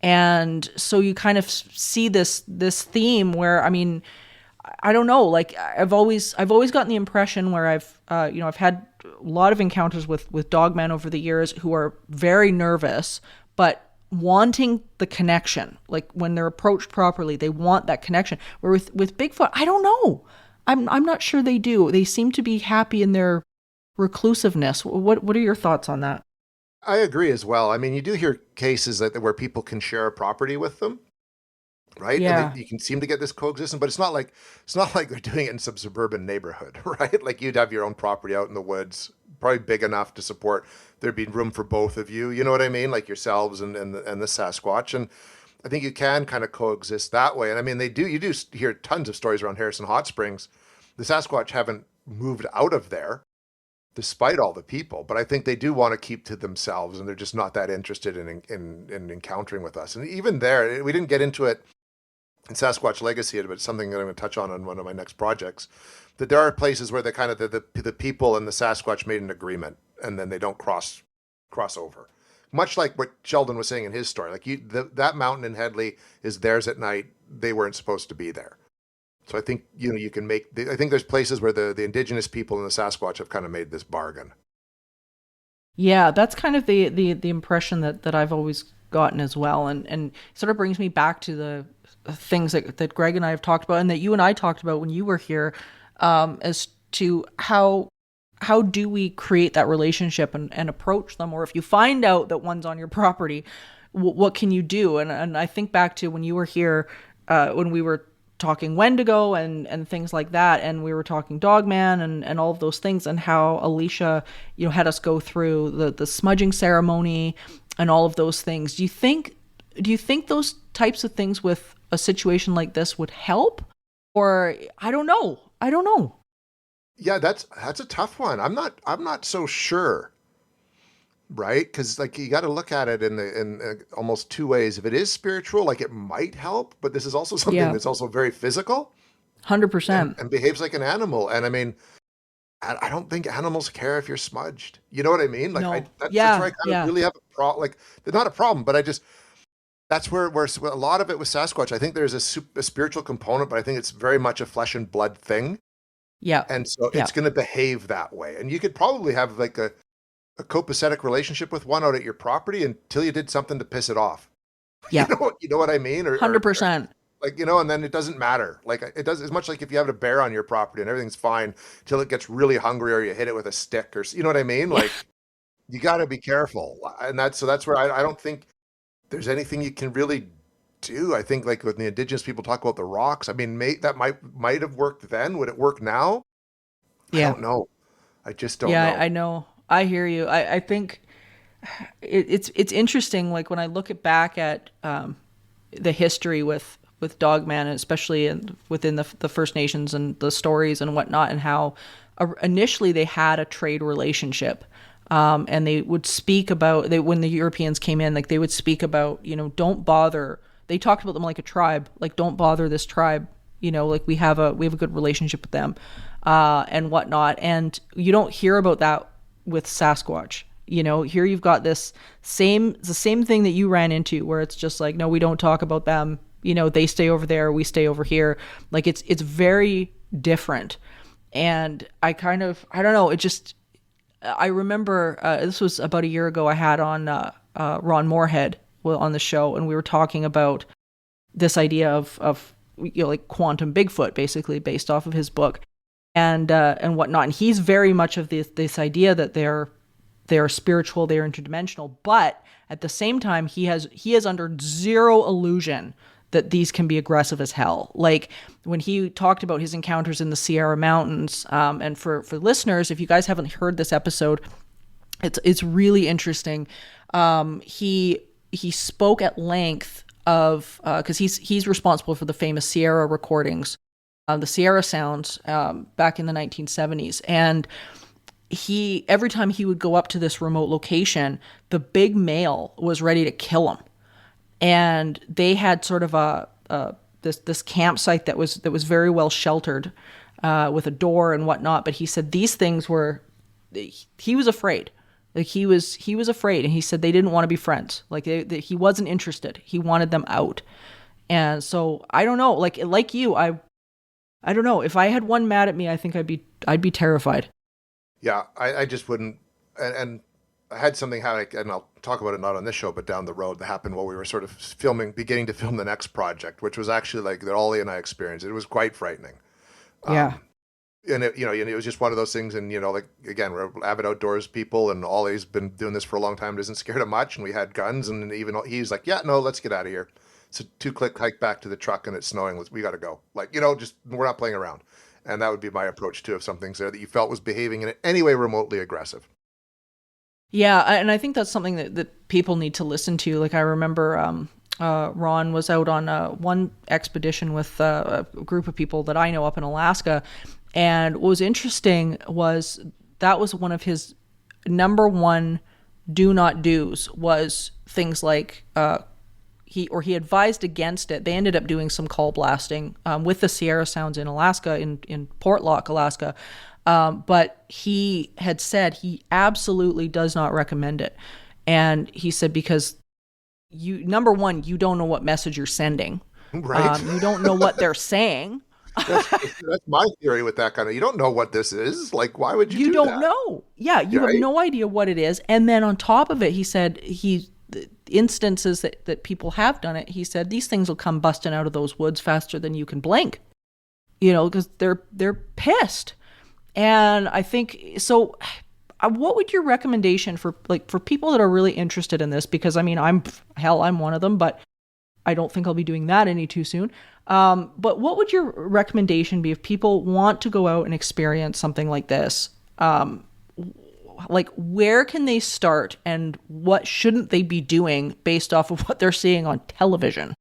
And so you kind of see this theme where, I mean, I don't know, like, I've always gotten the impression where I've had a lot of encounters with dogmen over the years who are very nervous, but wanting the connection. Like, when they're approached properly, they want that connection. Where with Bigfoot, I don't know. I'm not sure they do. They seem to be happy in their reclusiveness. What are your thoughts on that? I agree as well. I mean, you do hear cases where people can share a property with them, right? Yeah. And you can seem to get this coexistence, but it's not like they're doing it in some suburban neighborhood, right? Like, you'd have your own property out in the woods, probably big enough to support, there'd be room for both of you. You know what I mean? Like yourselves and the Sasquatch. And I think you can kind of coexist that way. And I mean, you do hear tons of stories around Harrison Hot Springs. The Sasquatch haven't moved out of there despite all the people, but I think they do want to keep to themselves, and they're just not that interested in encountering with us. And even there, we didn't get into it in Sasquatch Legacy, but it's something that I'm going to touch on one of my next projects, that there are places where the people and the Sasquatch made an agreement, and then they don't cross over. much like what Sheldon was saying in his story. Like that mountain in Headley is theirs at night. They weren't supposed to be there. So I think, you can I think there's places where the indigenous people and the Sasquatch have kind of made this bargain. Yeah, that's kind of the impression that I've always gotten as well. And sort of brings me back to the things that Greg and I have talked about and that you and I talked about when you were here, as to how do we create that relationship and approach them? Or if you find out that one's on your property, what can you do? And I think back to when you were here, when we were talking Wendigo and things like that, and we were talking Dogman and all of those things, and how Alicia, had us go through the smudging ceremony and all of those things. Do you think those types of things with a situation like this would help? Or I don't know. Yeah, that's a tough one. I'm not so sure. Right? Because like you got to look at it in almost two ways. If it is spiritual, like it might help, but this is also something that's also very physical, 100%, and behaves like an animal. And I mean, I don't think animals care if you're smudged. You know what I mean? Like no. that's where I kind of really have a problem. Like not a problem, but that's where a lot of it with Sasquatch. I think there's a spiritual component, but I think it's very much a flesh and blood thing. Yeah, and so it's going to behave that way. And you could probably have like a copacetic relationship with one out at your property until you did something to piss it off. Yeah. You know what I mean? 100%. Like, and then it doesn't matter. Like it does as much like if you have a bear on your property and everything's fine till it gets really hungry or you hit it with a stick or, you know what I mean? Like you got to be careful. And that's where I don't think there's anything you can really do. I think like when the indigenous people talk about the rocks, I mean, that might have worked then. Would it work now? Yeah. I don't know. I just don't know. Yeah, I know. I hear you. I think it's interesting. Like when I look back at the history with Dogman, especially within the First Nations and the stories and whatnot, and how initially they had a trade relationship, and they would speak about when the Europeans came in, like they would speak about don't bother. They talked about them like a tribe, like don't bother this tribe. Like we have a good relationship with them, and whatnot. And you don't hear about that with Sasquatch. Here you've got the same thing that you ran into, where it's just like, no, we don't talk about them. They stay over there, we stay over here. Like it's very different. And I don't know. I remember this was about a year ago. I had on Ron Moorhead on the show, and we were talking about this idea of like quantum Bigfoot, basically based off of his book. And whatnot. And he's very much of this idea that they're spiritual, they're interdimensional, but at the same time, he is under zero illusion that these can be aggressive as hell. Like when he talked about his encounters in the Sierra Mountains, and for listeners, if you guys haven't heard this episode, it's really interesting. He spoke at length of because he's responsible for the famous Sierra recordings. The Sierra Sounds back in the 1970s. And every time he would go up to this remote location, the big male was ready to kill him. And they had sort of this campsite that was very well sheltered with a door and whatnot. But he said these things he was afraid. Like he was afraid. And he said they didn't want to be friends. Like he wasn't interested. He wanted them out. And so I don't know, like you, I don't know. If I had one mad at me, I think I'd be terrified. Yeah, I just wouldn't. And I had something and I'll talk about it not on this show, but down the road that happened while we were sort of beginning to film the next project, which was actually like that Ollie and I experienced. It was quite frightening. Yeah. And it was just one of those things. And like again, we're avid outdoors people, and Ollie's been doing this for a long time. Isn't scared of much, and we had guns, and even he's like, yeah, no, let's get out of here. It's a 2-click hike back to the truck and it's snowing. We got to go. Like, just we're not playing around. And that would be my approach too, if something's there that you felt was behaving in any way remotely aggressive. Yeah. And I think that's something that people need to listen to. Like I remember Ron was out on one expedition with a group of people that I know up in Alaska. And what was interesting was that was one of his number one do not do's was things like he advised against it. They ended up doing some call blasting with the Sierra Sounds in Alaska, in Portlock, Alaska. But he had said he absolutely does not recommend it. And he said, because number one, you don't know what message you're sending. Right. You don't know what they're saying. That's my theory with that kind of, you don't know what this is. Like, why would you do don't that? know. Yeah, you have Right? no idea what it is. And then on top of it, he said the instances that people have done it, he said these things will come busting out of those woods faster than you can blink. Because they're pissed. And I think so. What would your recommendation for people that are really interested in this? Because I mean, I'm one of them, but I don't think I'll be doing that any too soon. But what would your recommendation be if people want to go out and experience something like this? Where can they start, and what shouldn't they be doing based off of what they're seeing on television?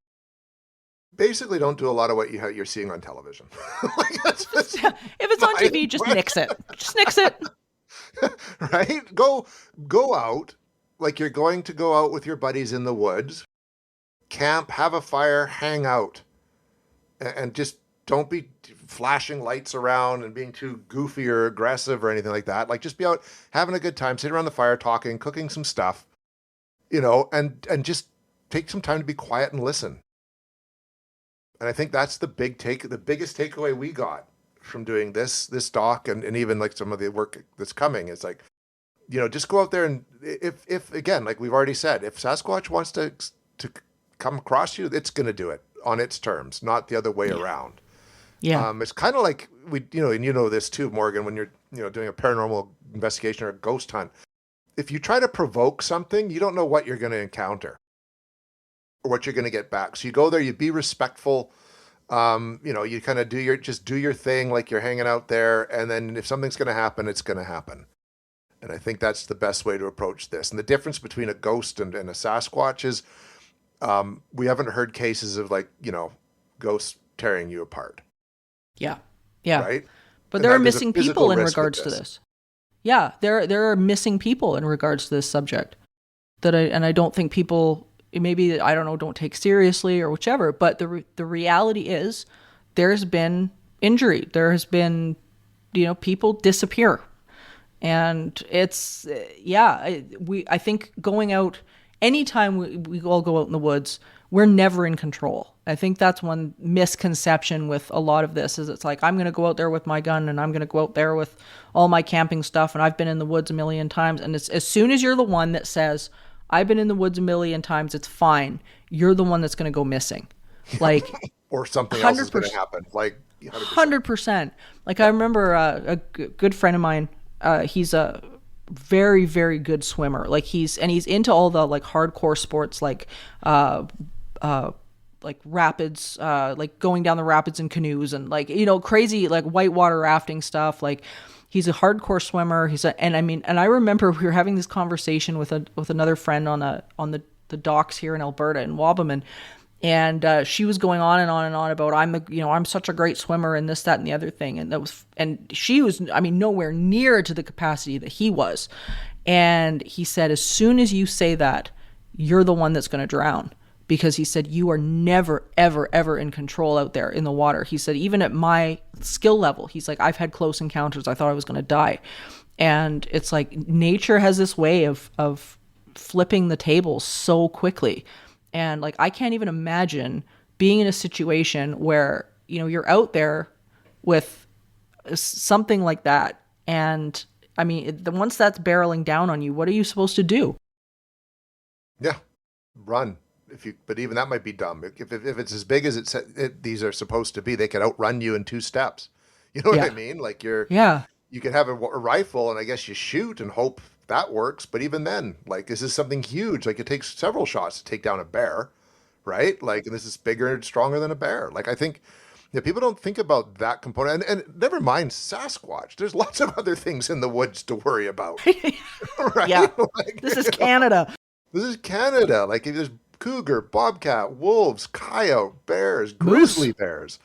Basically, don't do a lot of what you're seeing on television. If it's on TV, just nix it. Just nix it. Right? Go out like you're going to go out with your buddies in the woods, camp, have a fire, hang out, and just don't be flashing lights around and being too goofy or aggressive or anything like that. Like, just be out having a good time, sitting around the fire, talking, cooking some stuff, and just take some time to be quiet and listen. And I think that's the biggest takeaway we got from doing this doc, and even like some of the work that's coming. It's like, just go out there, and if again, like we've already said, if Sasquatch wants to come across you, it's going to do it on its terms, not the other way around. Yeah. It's kind of like and this too, Morgan, when you're doing a paranormal investigation or a ghost hunt. If you try to provoke something, you don't know what you're going to encounter or what you're going to get back. So you go there, you be respectful. You kind of do your thing, like you're hanging out there. And then if something's going to happen, it's going to happen. And I think that's the best way to approach this. And the difference between a ghost and a Sasquatch is, we haven't heard cases of ghosts tearing you apart. Yeah. Yeah. Right. But there are missing people in regards to this. Yeah. There are missing people in regards to this subject that I don't think people, maybe, I don't know, don't take seriously or whichever, but the reality is there's been injury. There has been, people disappear. And it's, I think going out, anytime we all go out in the woods, we're never in control. I think that's one misconception with a lot of this is it's like, I'm going to go out there with my gun and I'm going to go out there with all my camping stuff. And I've been in the woods a million times. And it's, as soon as you're the one that says, I've been in the woods a million times, it's fine, you're the one that's going to go missing. Like, or something else is going to happen. Like 100%. Like I remember a good friend of mine, he's a very, very good swimmer. Like he's into all the like hardcore sports, like rapids, like going down the rapids in canoes and crazy like whitewater rafting stuff. Like he's a hardcore swimmer. And I remember we were having this conversation with another friend on the docks here in Alberta in Wabamun. And she was going on and on and on about I'm such a great swimmer and this, that, and the other thing. And she was, nowhere near to the capacity that he was. And he said, as soon as you say that, you're the one that's going to drown. Because he said, you are never, ever, ever in control out there in the water. He said, even at my skill level, he's like, I've had close encounters. I thought I was going to die. And it's like nature has this way of flipping the tables so quickly. And like, I can't even imagine being in a situation where, you're out there with something like that. And once that's barreling down on you, what are you supposed to do? Yeah. Run. But even that might be dumb. If it's as big as these are supposed to be, they could outrun you in 2 steps. You know what I mean? Like you can have a rifle and I guess you shoot and hope that works. But even then, like, this is something huge. Like it takes several shots to take down a bear, right? Like, and this is bigger and stronger than a bear. Like, I think people don't think about that component. And never mind Sasquatch. There's lots of other things in the woods to worry about. Right? Yeah. Like, this is Canada. This is Canada. Like, there's cougar, bobcat, wolves, coyote, bears, grizzly bears.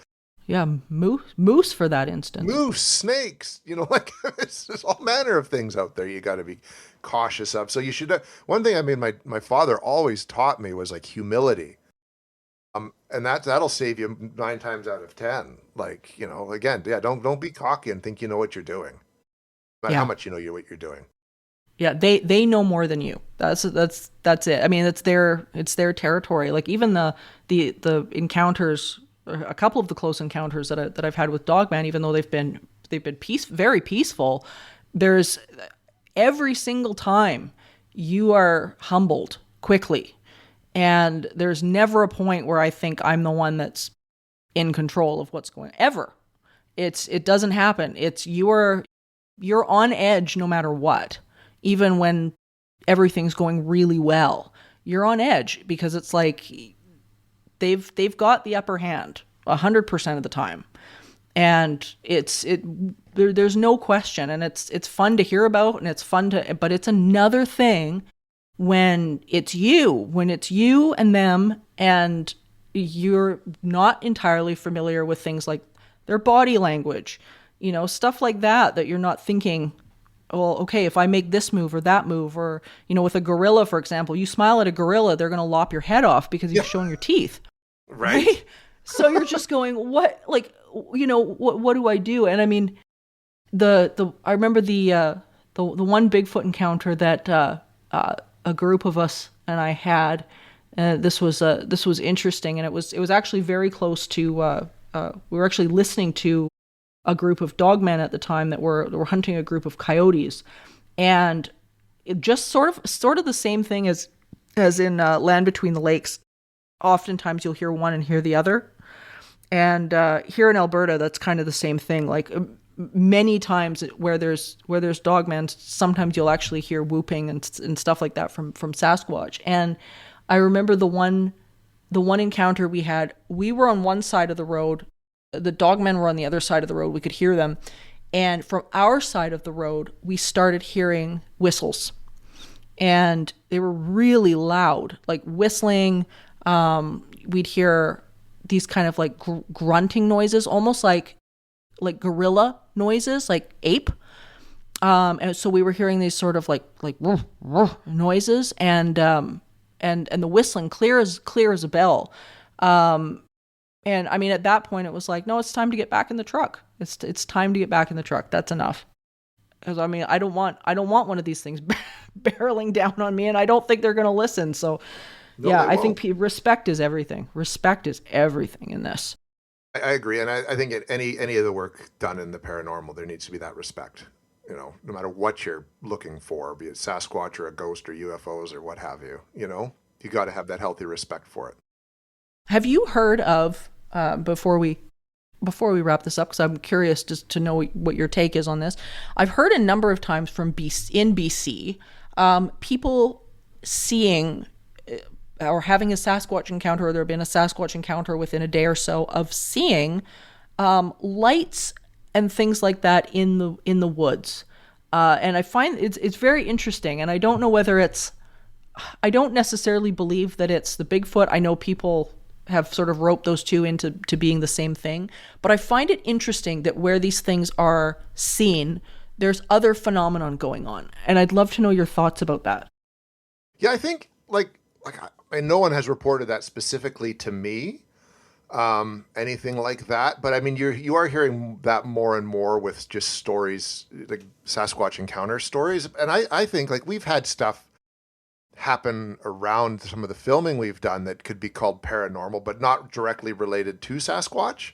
Yeah, moose for that instance. Moose, snakes, there's all manner of things out there you got to be cautious of. So you should, one thing my father always taught me was like humility. And that'll save you 9 times out of 10. Like, again, don't be cocky and think you know what you're doing. No matter how much you know what you're doing. Yeah, they know more than you. That's it. I mean, it's their territory. Like even the encounters, a couple of the close encounters that I've had with Dogman, even though they've been very peaceful. There's every single time you are humbled quickly, and there's never a point where I think I'm the one that's in control of what's going on, ever. It doesn't happen. It's you're on edge no matter what, even when everything's going really well. You're on edge because it's like they've got the upper hand 100% of the time, and there's no question, and it's fun to hear about, and it's fun to, but it's another thing when it's you and them, and you're not entirely familiar with things like their body language, stuff like that you're not thinking, well, okay, if I make this move or that move, or, with a gorilla, for example, you smile at a gorilla, they're going to lop your head off because you've shown your teeth. Right? So you're just going, what, like, what do I do? And I mean, I remember the one Bigfoot encounter that a group of us and I had. This was interesting, and it was actually very close to. We were actually listening to a group of dogmen at the time that were hunting a group of coyotes, and it just sort of the same thing as in Land Between the Lakes. Oftentimes you'll hear one and hear the other, and here in Alberta that's kind of the same thing. Like many times where there's dogmen, sometimes you'll actually hear whooping and stuff like that from Sasquatch. And I remember the one encounter we had. We were on one side of the road. The dogmen were on the other side of the road. We could hear them. And from our side of the road, we started hearing whistles. And they were really loud, like whistling. We'd hear these kind of like grunting noises, almost like gorilla noises, like ape. And so we were hearing these sort of like noises, and the whistling clear as a bell. And I mean, at that point, it was like, no, it's time to get back in the truck. It's time to get back in the truck. That's enough. Because I mean, I don't want one of these things barreling down on me, and I don't think they're going to listen. So, no, yeah, I think respect is everything. Respect is everything in this. I agree, and I think in any of the work done in the paranormal, there needs to be that respect. No matter what you're looking for, be it Sasquatch or a ghost or UFOs or what have you. You got to have that healthy respect for it. Have you heard of before we wrap this up, because I'm curious just to know what your take is on this? I've heard a number of times from BC, people seeing or having a Sasquatch encounter, or there have been a Sasquatch encounter within a day or so of seeing lights and things like that in the woods. And I find it's very interesting, and I don't know whether I don't necessarily believe that it's the Bigfoot. I know people have sort of roped those two into being the same thing, but I find it interesting that where these things are seen, there's other phenomenon going on, and I'd love to know your thoughts about that. Yeah, I think no one has reported that specifically to me, anything like that. But I mean, you are hearing that more and more with just stories, like Sasquatch encounter stories, and I think like we've had stuff happen around some of the filming we've done that could be called paranormal, but not directly related to Sasquatch.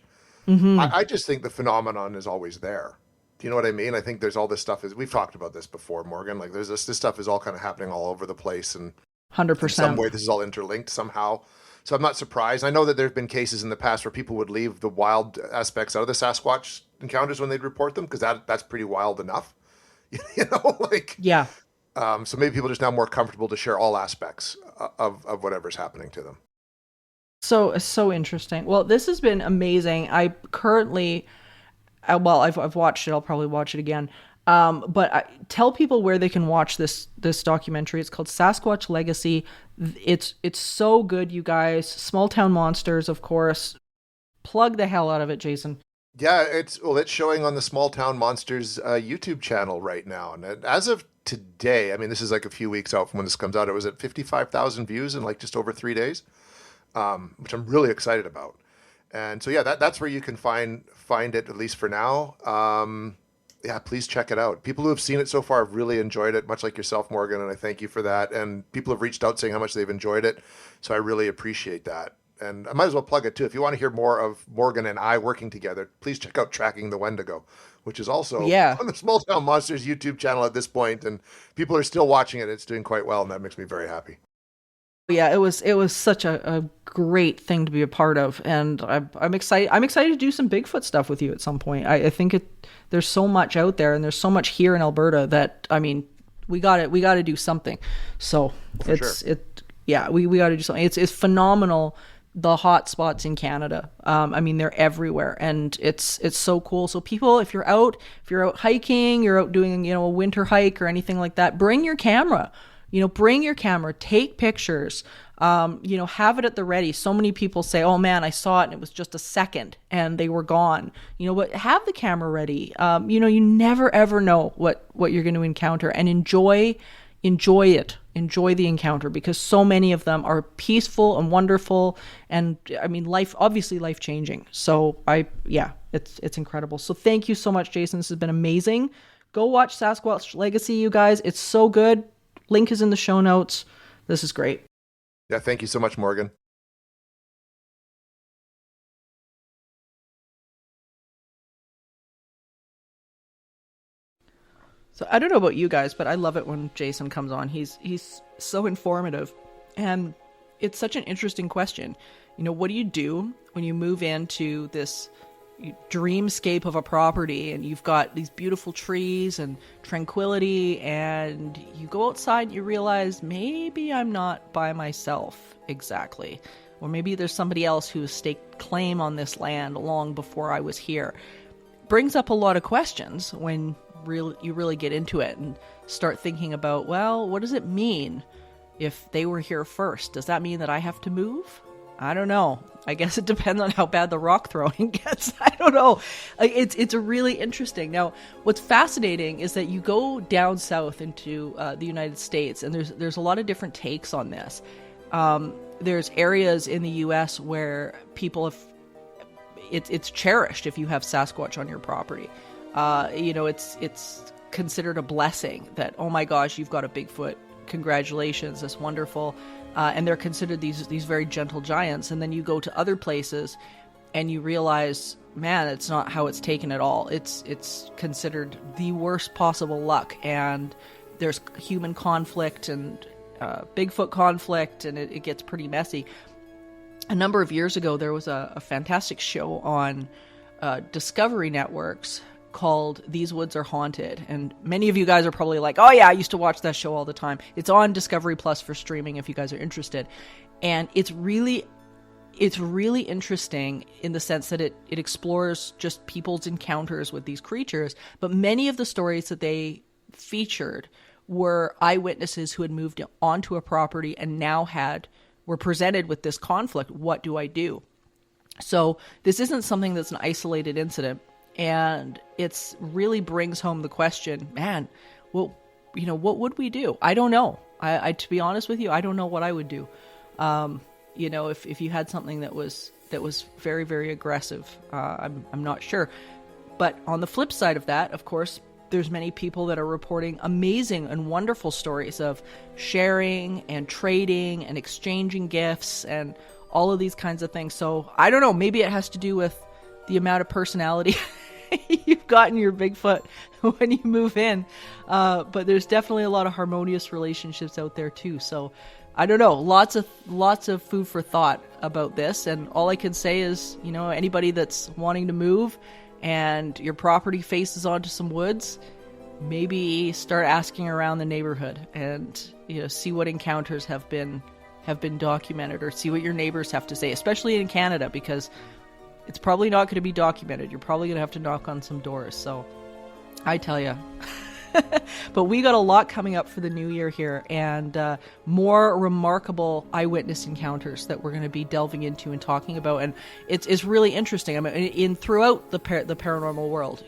Mm-hmm. I just think the phenomenon is always there. Do you know what I mean? I think there's all this stuff, we've talked about this before, Morgan, like there's this stuff is all kind of happening all over the place, and 100%. In some way this is all interlinked somehow. So I'm not surprised. I know that there've been cases in the past where people would leave the wild aspects out of the Sasquatch encounters when they'd report them, because that's pretty wild enough. Yeah. So maybe people are just now more comfortable to share all aspects of whatever's happening to them. So interesting. Well, this has been amazing. I currently, I've watched it. I'll probably watch it again. But tell people where they can watch this documentary. It's called Sasquatch Legacy. It's so good, you guys. Small Town Monsters, of course. Plug the hell out of it, Jason. Yeah, it's showing on the Small Town Monsters YouTube channel right now, and as of today, I mean, this is like a few weeks out from when this comes out, it was at 55,000 views in like just over 3 days, which I'm really excited about. And so yeah, that's where you can find it, at least for now. yeah, please check it out. People who have seen it so far have really enjoyed it, much like yourself, Morgan, and I thank you for that. And people have reached out saying how much they've enjoyed it, so I really appreciate that. And I might as well plug it too. If you want to hear more of Morgan and I working together, please check out Tracking the Wendigo, which is also Yeah. on the Small Town Monsters YouTube channel at this point, and people are still watching it. It's doing quite well, and that makes me very happy. Yeah, it was such a great thing to be a part of, and I'm excited. I'm excited to do some Bigfoot stuff with you at some point. I think there's so much out there, and there's so much here in Alberta that, I mean, we got to do something. So we got to do something. It's phenomenal, the hot spots in Canada. I mean, they're everywhere, and it's so cool. So people, if you're out hiking, you're out doing, a winter hike or anything like that, bring your camera. Take pictures, have it at the ready. So many people say, oh man, I saw it and it was just a second and they were gone. But have the camera ready. You never ever know what you're going to encounter, and enjoy it. Enjoy the encounter, because so many of them are peaceful and wonderful. And I mean, life changing. So it's incredible. So thank you so much, Jason. This has been amazing. Go watch Sasquatch Legacy, you guys. It's so good. Link is in the show notes. This is great. Yeah, thank you so much, Morgan. So I don't know about you guys, but I love it when Jason comes on. He's so informative, and it's such an interesting question. What do you do when you move into this dreamscape of a property and you've got these beautiful trees and tranquility, and you go outside and you realize maybe I'm not by myself exactly, or maybe there's somebody else who's staked claim on this land long before I was here. Brings up a lot of questions when you really get into it and start thinking about, well, what does it mean if they were here first? Does that mean that I have to move? I don't know. I guess it depends on how bad the rock throwing gets. I don't know. It's really interesting. Now, what's fascinating is that you go down south into the United States, and there's a lot of different takes on this. There's areas in the U.S. where people have it's cherished if you have Sasquatch on your property. It's considered a blessing that, oh my gosh, you've got a Bigfoot. Congratulations, that's wonderful. And they're considered these very gentle giants. And then you go to other places and you realize, man, it's not how it's taken at all. It's considered the worst possible luck. And there's human conflict and Bigfoot conflict, and it gets pretty messy. A number of years ago, there was a fantastic show on Discovery Networks called These Woods Are Haunted, and many of you guys are probably like, oh yeah, I used to watch that show all the time. It's on Discovery Plus for streaming if you guys are interested, and it's really interesting in the sense that it explores just people's encounters with these creatures, but many of the stories that they featured were eyewitnesses who had moved onto a property and now were presented with this conflict. What do I do? So this isn't something that's an isolated incident. And it's really brings home the question, man, well, what would we do? I don't know. I to be honest with you, I don't know what I would do. If you had something that was very, very aggressive, I'm not sure. But on the flip side of that, of course, there's many people that are reporting amazing and wonderful stories of sharing and trading and exchanging gifts and all of these kinds of things. So I don't know, maybe it has to do with the amount of personality you've got in your Bigfoot when you move in. But there's definitely a lot of harmonious relationships out there too. So I don't know, lots of food for thought about this. And all I can say is, anybody that's wanting to move and your property faces onto some woods, maybe start asking around the neighborhood and, see what encounters have been documented, or see what your neighbors have to say, especially in Canada, because it's probably not going to be documented. You're probably going to have to knock on some doors. So I tell you. But we got a lot coming up for the new year here, and more remarkable eyewitness encounters that we're going to be delving into and talking about. And it's really interesting. I mean, throughout the paranormal world,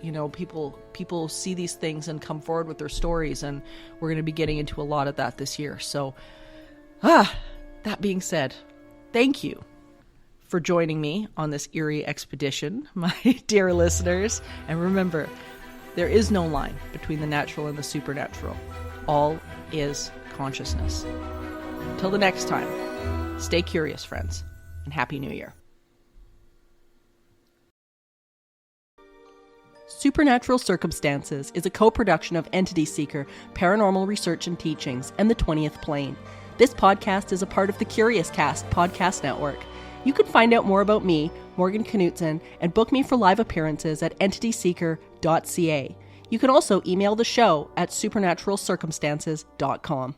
people see these things and come forward with their stories, and we're going to be getting into a lot of that this year. So, that being said, thank you for joining me on this eerie expedition, my dear listeners. And remember, There is no line between the natural and the supernatural. All is consciousness. Until the next time, stay curious, friends, and Happy New Year. Supernatural Circumstances is a co-production of Entity Seeker, Paranormal Research and Teachings, and the 20th Plane. This podcast is a part of the Curious Cast podcast network. You can find out more about me, Morgan Knudsen, and book me for live appearances at entityseeker.ca. You can also email the show at supernaturalcircumstances.com.